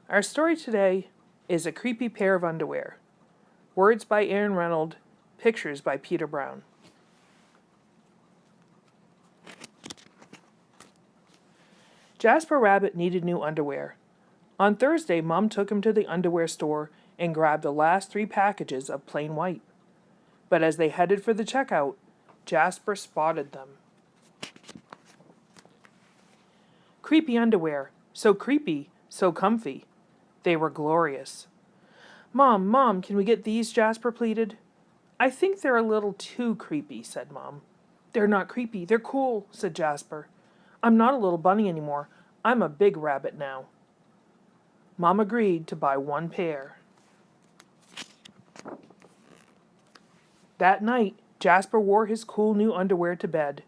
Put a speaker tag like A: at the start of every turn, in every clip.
A: Our story today is A Creepy Pair of Underwear. Words by Aaron Reynolds, pictures by Peter Brown. Jasper Rabbit needed new underwear. On Thursday, Mom took him to the underwear store and grabbed the last 3 packages of plain white. But as they headed for the checkout, Jasper spotted them. Creepy underwear, so creepy, so comfy. They were glorious. Mom, can we get these?" Jasper pleaded. "I think they're a little too creepy," said Mom. "They're not creepy, they're cool," said Jasper. "I'm not a little bunny anymore. I'm a big rabbit now." Mom agreed to buy 1 pair. That night, Jasper wore his cool new underwear to bed.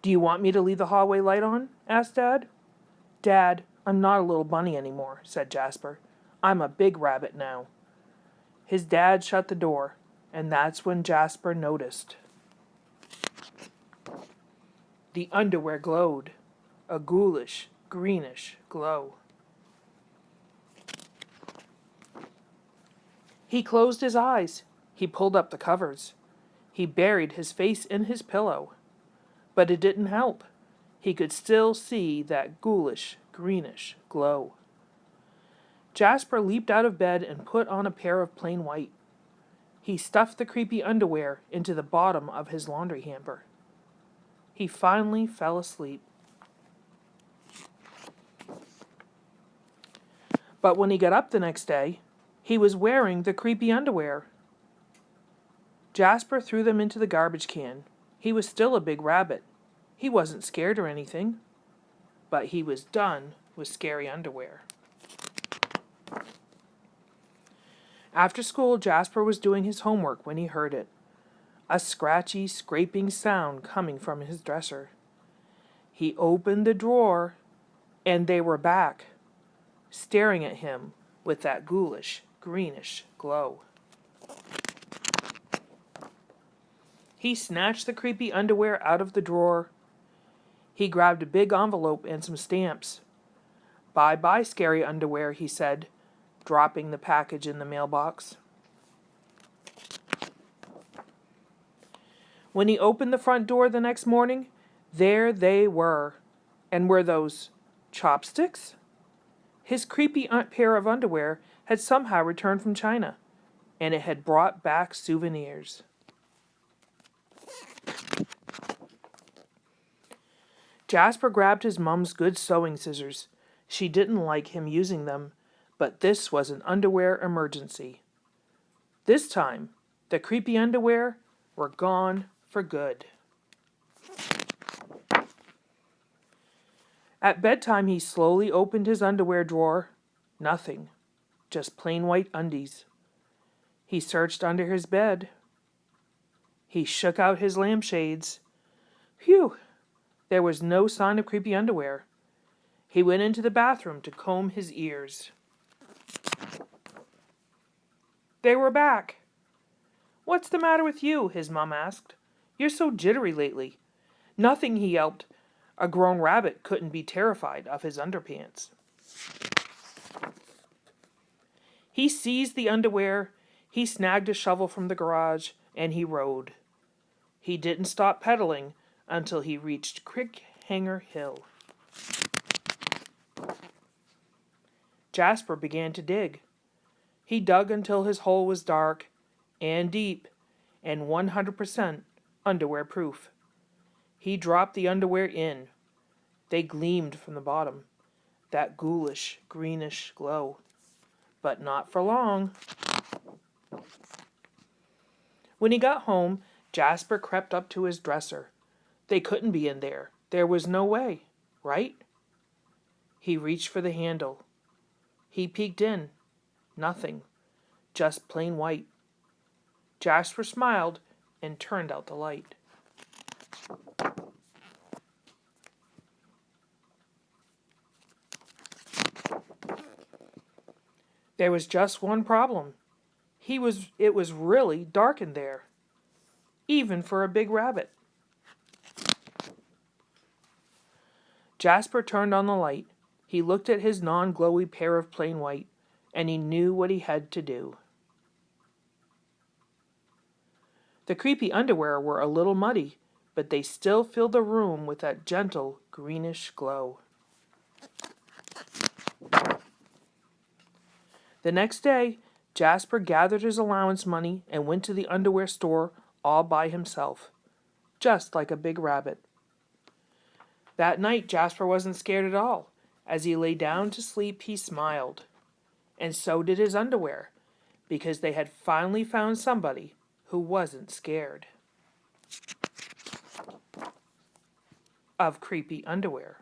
A: "Do you want me to leave the hallway light on?" asked Dad. "Dad, I'm not a little bunny anymore," said Jasper. "I'm a big rabbit now." His dad shut the door, and that's when Jasper noticed. The underwear glowed, a ghoulish, greenish glow. He closed his eyes. He pulled up the covers. He buried his face in his pillow. But it didn't help. He could still see that ghoulish, greenish glow. Jasper leaped out of bed and put on a pair of plain white. He stuffed the creepy underwear into the bottom of his laundry hamper. He finally fell asleep. But when he got up the next day, he was wearing the creepy underwear. Jasper threw them into the garbage can. He was still a big rabbit. He wasn't scared or anything. But he was done with scary underwear. After school, Jasper was doing his homework when he heard it. A scratchy, scraping sound coming from his dresser. He opened the drawer, and they were back, staring at him with that ghoulish, greenish glow. He snatched the creepy underwear out of the drawer. He grabbed a big envelope and some stamps. "Bye-bye, scary underwear," he said, dropping the package in the mailbox. When he opened the front door the next morning, there they were. And were those chopsticks? His creepy pair of underwear had somehow returned from China, and it had brought back souvenirs. Jasper grabbed his mom's good sewing scissors. She didn't like him using them, but this was an underwear emergency. This time, the creepy underwear were gone for good. At bedtime, he slowly opened his underwear drawer. Nothing, just plain white undies. He searched under his bed. He shook out his lampshades. Phew! There was no sign of creepy underwear. He went into the bathroom to comb his ears. They were back. "What's the matter with you?" his mom asked. "You're so jittery lately." "Nothing," he yelped. A grown rabbit couldn't be terrified of his underpants. He seized the underwear, he snagged a shovel from the garage, and he rode. He didn't stop pedaling until he reached Crick Hanger Hill. Jasper began to dig. He dug until his hole was dark and deep and 100% underwear proof. He dropped the underwear in. They gleamed from the bottom, that ghoulish, greenish glow. But not for long. When he got home, Jasper crept up to his dresser. They couldn't be in there. There was no way, right? He reached for the handle. He peeked in. Nothing. Just plain white. Jasper smiled and turned out the light. There was just one problem. It was really dark in there, even for a big rabbit. Jasper turned on the light. He looked at his non-glowy pair of plain white, and he knew what he had to do. The creepy underwear were a little muddy, but they still filled the room with that gentle greenish glow. The next day, Jasper gathered his allowance money and went to the underwear store all by himself, just like a big rabbit. That night, Jasper wasn't scared at all. As he lay down to sleep, he smiled. And so did his underwear, because they had finally found somebody who wasn't scared of creepy underwear.